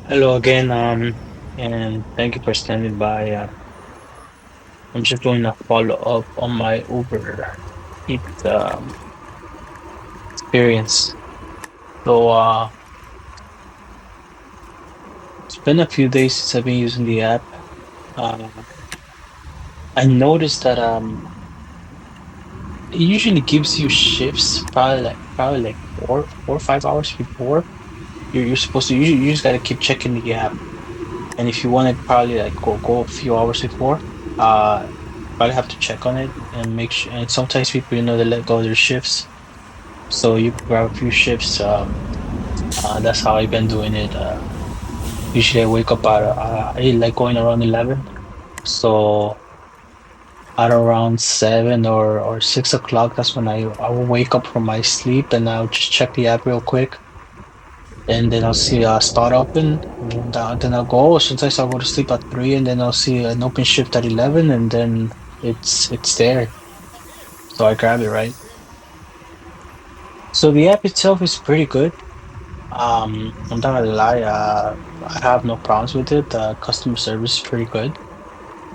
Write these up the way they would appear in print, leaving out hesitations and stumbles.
Hello again, and thank you for standing by. I'm just doing a follow up on my Uber Eats experience. So, it's been a few days since I've been using the app. Uh, I noticed that it usually gives you shifts, probably like 4 or 5 hours before you're supposed to. You just gotta keep checking the app, and if you want it, probably like go a few hours before. Uh, probably have to check on it and make sure. And sometimes people, they let go of their shifts. So you grab a few shifts. That's how I've been doing it. Usually I wake up I like going around 11. So at around 7 or 6 o'clock, that's when I will wake up from my sleep and I'll just check the app real quick. And then I'll see start open. And then I'll go. Sometimes I'll go to sleep at 3 and then I'll see an open shift at 11 and then it's there. So I grab it, right? So the app itself is pretty good. I'm not gonna lie, I have no problems with it. Customer service is pretty good.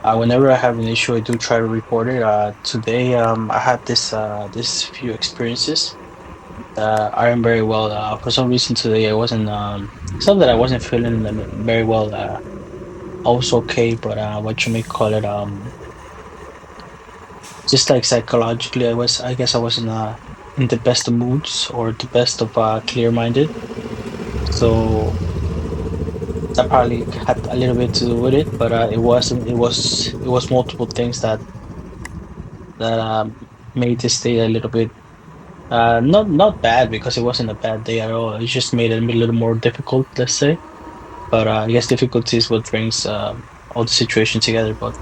Whenever I have an issue, I do try to report it. Today, I had this few experiences. I am very well. For some reason today, I wasn't. It's not that I wasn't feeling very well. I was okay, but what you may call it, just like psychologically, I was. I guess I wasn't in the best of moods or the best of clear-minded. So that probably had a little bit to do with it, but it wasn't. It was multiple things that made this day a little bit not bad because it wasn't a bad day at all. It just made it a little more difficult, let's say. But I guess difficulty is what brings all the situation together. But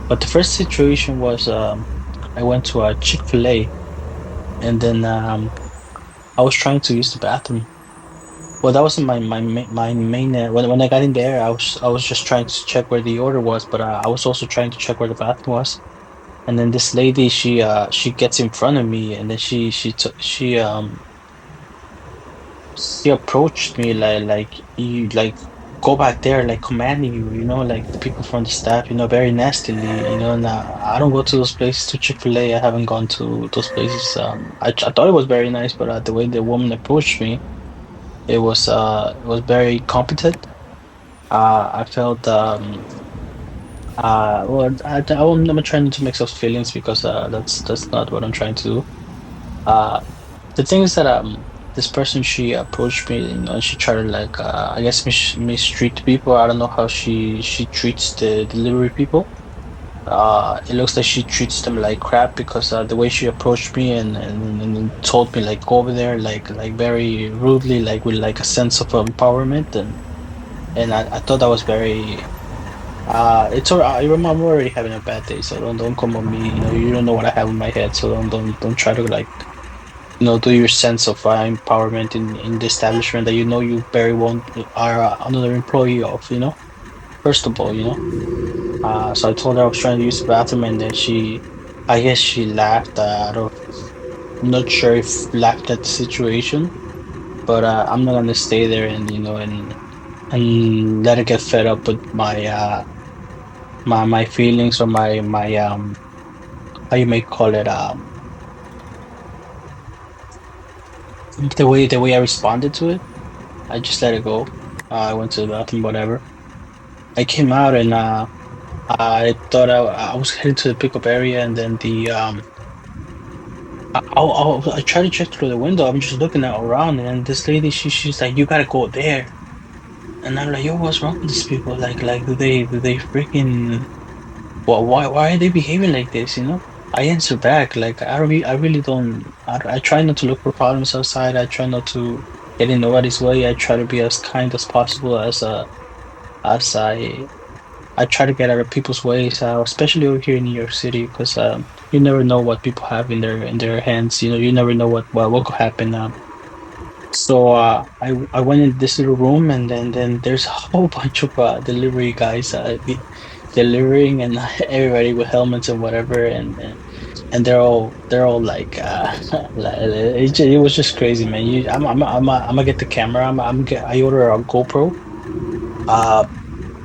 the first situation was I went to a Chick-fil-A and then I was trying to use the bathroom. Well, that wasn't my main. When I got in there, I was just trying to check where the order was, but I was also trying to check where the bathroom was. And then this lady, she gets in front of me, and then she approached me like you like go back there, like commanding you, like the people from the staff, very nastily, and I don't go to those places to Chick-fil-A. I haven't gone to those places. I thought it was very nice, but the way the woman approached me, it was very competent. I felt well, I'm not trying to mix up feelings because that's not what I'm trying to do. Uh, the thing is that this person, she approached me, and she tried to like I guess mistreat people. I don't know how she treats the delivery people. It looks like she treats them like crap because the way she approached me and told me like go over there like very rudely, like with like a sense of empowerment, and I thought that was very it's all right. I'm already having a bad day, so don't come on me. You don't know what I have in my head, so don't try to like do your sense of empowerment in the establishment that you very well are another employee of. First of all, so I told her I was trying to use the bathroom, and then I guess she laughed out of. I'm not sure if laughed at the situation, but I'm not gonna stay there and and let her get fed up with my feelings or my how you may call it the way I responded to it. I just let it go. I went to the bathroom, whatever. I came out and I thought I was heading to the pickup area, and then I tried to check through the window. I'm just looking at around, and then this lady, she's like, "You gotta go there," and I'm like, "Yo, what's wrong with these people? Like, do they freaking why are they behaving like this?" I answer back like I really don't. I try not to look for problems outside. I try not to get in nobody's way. I try to be as kind as possible as I try to get out of people's ways, especially over here in New York City, because you never know what people have in their hands. You never know what could happen. So I went in this little room, and then there's a whole bunch of delivery guys delivering, and everybody with helmets and whatever, and they're all like, it was just crazy, man. I'm gonna get the camera. I order a GoPro Uh,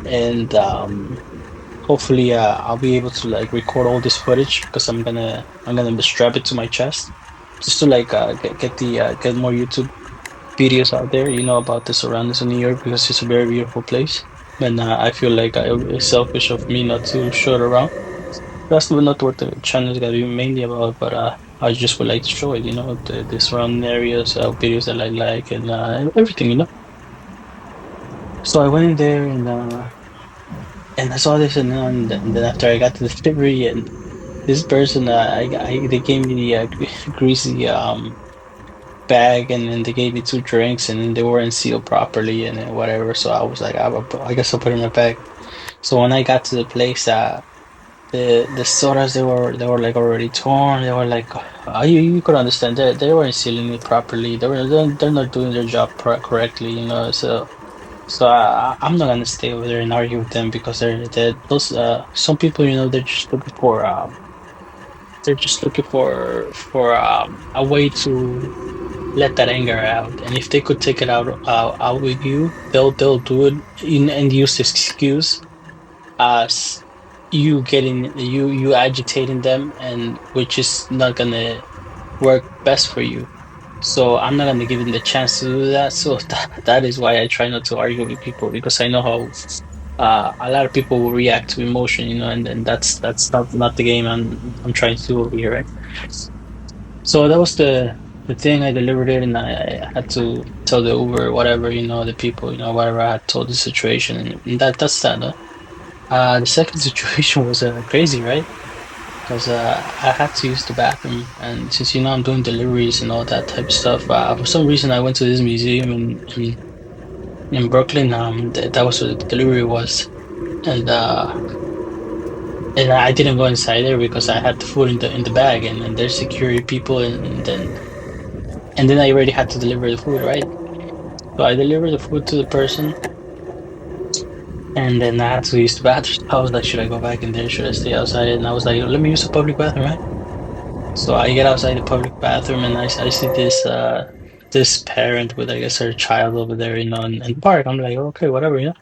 and hopefully I'll be able to like record all this footage because I'm gonna strap it to my chest just to like get more YouTube videos out there, about the surroundings of New York because it's a very beautiful place. And I feel like it's selfish of me not to show it around. That's not what the channel is gonna be mainly about, but I just would like to show it, the surrounding areas, videos that I like, and everything. So I went in there and I saw this, and then after I got to the delivery, and this person, they gave me the greasy bag, and then they gave me two drinks, and then they weren't sealed properly, and then whatever. So I was like, I guess I'll put it in my bag. So when I got to the place, the sodas they were like already torn. They were like, you could understand they weren't sealing it properly. They're not doing their job correctly. So I'm not gonna stay over there and argue with them because they're those some people, they're just looking for a way to let that anger out. And if they could take it out with you, they'll do it and use this excuse as you agitating them, and which is not gonna work best for you. So I'm not gonna give them the chance to do that. So that is why I try not to argue with people because I know how a lot of people will react to emotion, and that's not the game I'm trying to do over here, right? So that was the thing. I delivered it, and I had to tell the Uber, whatever, the people, whatever I had told the situation, and that's that. The second situation was crazy, right? Because I had to use the bathroom, and since I'm doing deliveries and all that type of stuff, for some reason I went to this museum in Brooklyn. That was where the delivery was, and I didn't go inside there because I had the food in the bag, and there's security people, and then I already had to deliver the food, right? So I delivered the food to the person, and then I had to use the bathroom. I was like, should I go back in there? Should I stay outside? And I was like, let me use the public bathroom, right? So I get outside the public bathroom, and I see this parent with, I guess, her child over there, in the park. I'm like, okay, whatever.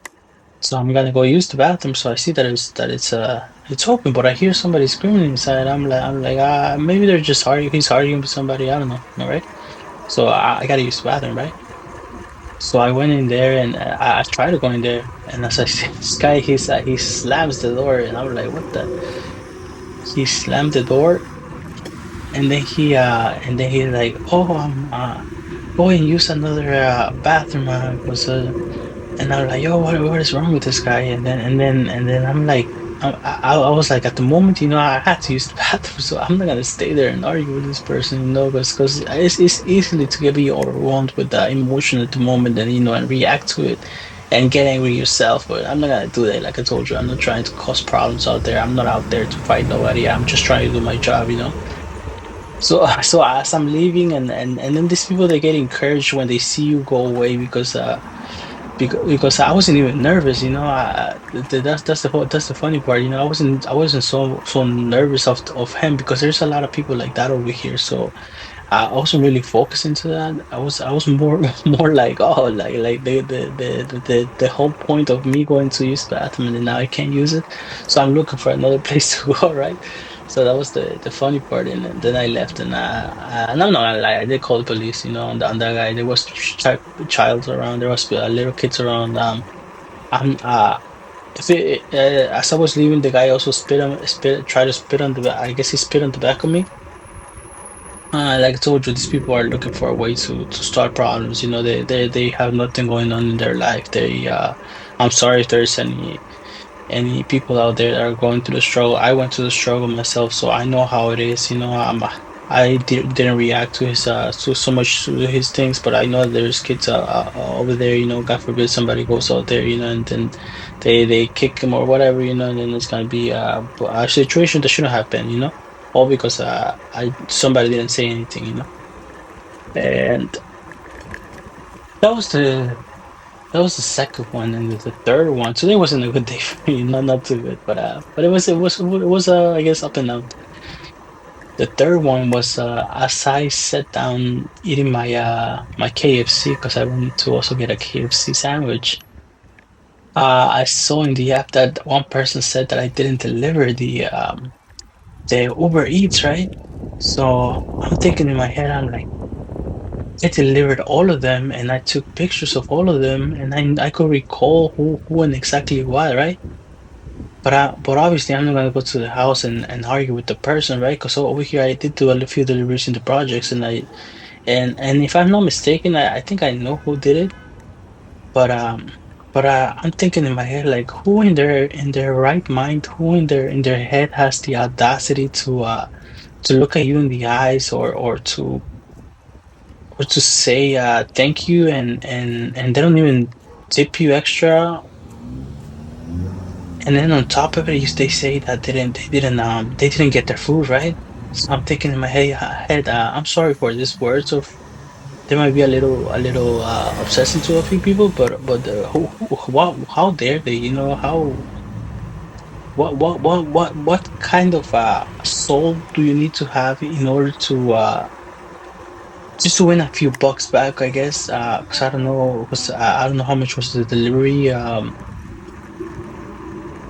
So I'm gonna go use the bathroom. So I see it's open, but I hear somebody screaming inside. I'm like, maybe they're just arguing. He's arguing with somebody. I don't know. All right. So I gotta use the bathroom, right? So I went in there, and I tried to go in there, and as I see this guy, he slams the door, and I'm like, what the? He slammed the door, and then he like, oh, I'm go and use another bathroom. And I'm like, yo, what is wrong with this guy? And then I'm like, I was like, at the moment, I had to use the bathroom, so I'm not gonna stay there and argue with this person, because it's easily to get be overwhelmed with the emotion at the moment, and react to it and get angry yourself. But I'm not gonna do that. Like I told you, I'm not trying to cause problems out there. I'm not out there to fight nobody. I'm just trying to do my job. So as I'm leaving, and then these people, they get encouraged when they see you go away because I wasn't even nervous. That's the funny part. I wasn't so nervous of him because there's a lot of people like that over here. So I wasn't really focusing to that. I was more more like, oh, like the whole point of me going to use the bathroom, and then now I can't use it, so I'm looking for another place to go, right? So that was the funny part, and then I left, and I'm not gonna lie, I did call the police, on that guy. There was child around, there was little kids around. I'm if as I was leaving, the guy also tried to spit on the. I guess he spit on the back of me. Like I told you, these people are looking for a way to start problems. They have nothing going on in their life. I'm sorry if there's any people out there that are going through the struggle. I went through the struggle myself, so I know how it is. Didn't react to his so much to his things, but I know there's kids over there. God forbid somebody goes out there, and then they kick him or whatever, and then it's gonna be a situation that shouldn't happen. All because I somebody didn't say anything. And that was the that was the second one, and the third one. Today wasn't a good day for me, not too good, but it was I guess up and down. The third one was as I sat down eating my KFC because I wanted to also get a KFC sandwich. I saw in the app that one person said that I didn't deliver the Uber Eats, right? So I'm thinking in my head, I'm like, I delivered all of them and I took pictures of all of them and I could recall who and exactly why, right? But obviously I'm not gonna go to the house and argue with the person, right? Because over here I did do a few deliveries into projects and if I'm not mistaken, I think I know who did it, but I'm thinking in my head like who in their right mind, who in their head has the audacity to look at you in the eyes or to say thank you and they don't even tip you extra and then on top of it they say that they didn't get their food right. So I'm thinking in my head I'm sorry for these words of they might be a little obsessing to a few people but how dare they, you know, how what kind of soul do you need to have in order to just to win a few bucks back, I guess. Because I don't know, because I don't know how much was the delivery. I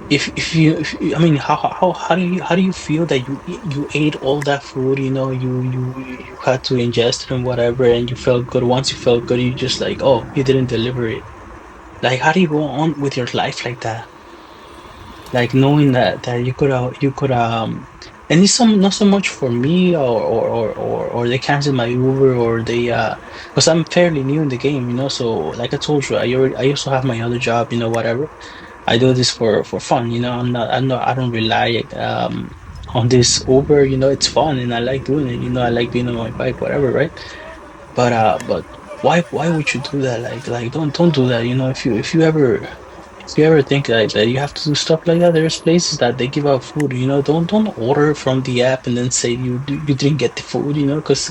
mean, how do you feel that you ate all that food? You know, you had to ingest it and whatever, and you felt good. Once you felt good, you just like, oh, you didn't deliver it. Like, how do you go on with your life like that? Like knowing that you could and it's some not so much for me or they canceled my Uber or they because I'm fairly new in the game, you know, so like I told you I also have my other job, you know, whatever. I do this for fun, you know. I don't rely on this Uber, you know. It's fun and I like doing it, you know. I like being on my bike, whatever, right? But why would you do that? Like don't do that, you know. If you ever think that you have to do stuff like that, there's places that they give out food. You know, don't order from the app and then say you didn't get the food. You know, because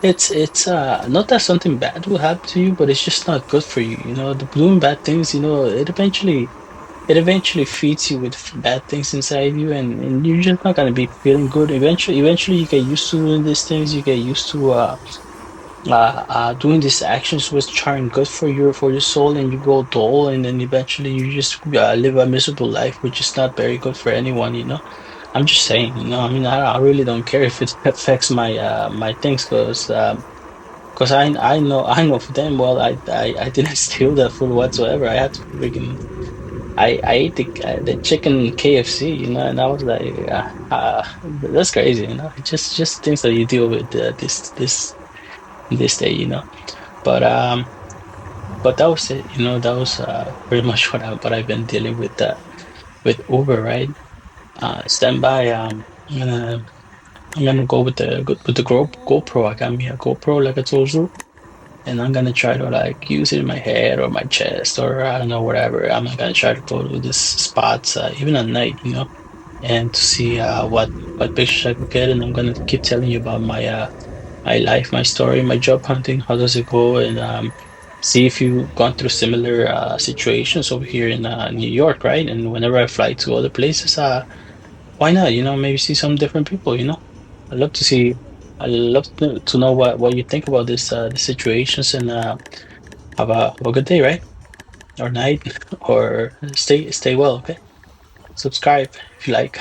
it's not that something bad will happen to you, but it's just not good for you. You know, the doing bad things. You know, it eventually feeds you with bad things inside you, and you're just not gonna be feeling good. Eventually you get used to doing these things. You get used to doing these actions which aren't good for your soul and you go dull and then eventually you just live a miserable life which is not very good for anyone, you know. I'm just saying, you know. I mean, I really don't care if it affects my my things because I know for damn well I didn't steal that food whatsoever. I had to freaking I ate the chicken KFC, you know, and I was like that's crazy, you know. Just things that you deal with this day, you know. But that was it, you know. That was pretty much what I've been dealing with Uber, right? Stand by. I'm gonna go with the GoPro. I got me a GoPro, like I told you, and I'm gonna try to like use it in my head or my chest or I don't know whatever. I'm gonna try to go to these spots even at night, you know, and to see what pictures I could get. And I'm gonna keep telling you about my life, my story, my job hunting. How does it go? And see if you've gone through similar situations over here in New York, right? And whenever I fly to other places, why not? You know, maybe see some different people. You know, I love to see. I love to know what you think about the situations and have a good day, right? Or night, or stay well. Okay, subscribe if you like.